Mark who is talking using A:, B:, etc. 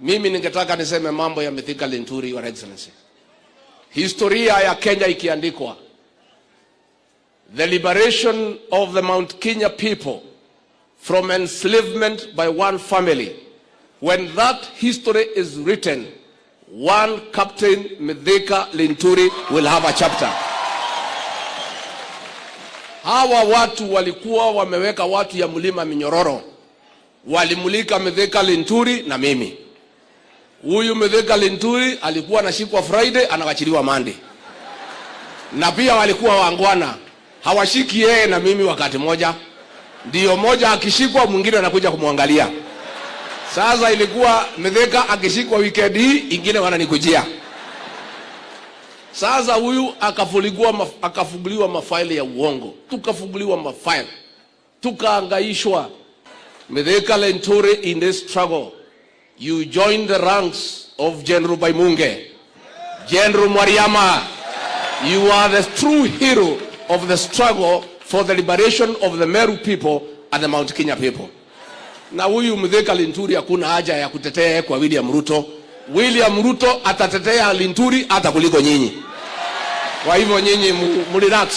A: Mimi ningetaka niseme mambo ya Mithika Linturi, Your Excellency. Historia ya Kenya ikiandikwa, the liberation of the Mount Kenya people from enslavement by one family, when that history is written, one Captain Mithika Linturi will have a chapter. Hawa watu walikuwa wameweka watu ya mlima minyororo, walimulika Mithika Linturi na mimi. Huyu Mithika Linturi alikuwa anashikwa Friday, anawachiliwa Monday. Na pia walikuwa wangwana, hawashiki yeye na mimi wakati moja. Ndio moja akishikwa mwingine anakuja kumwangalia. Sasa ilikuwa Mithika akishikwa weekend hii, ingine wananikujia. Sasa huyu akafunguliwa mafaili ya uongo. Tukafunguliwa mafaili, tukaangaishwa. Mithika Linturi, in this struggle, you joined the ranks of General Baimungi, General Mwariama. You are the true hero of the struggle for the liberation of the Meru people and the Mount Kenya people. Na huyu Mithika Linturi hakuna haja ya kutetea kwa William Ruto. William Ruto atatetea Linturi hata kuliko nyinyi. Kwa hivyo nyinyi mrelax.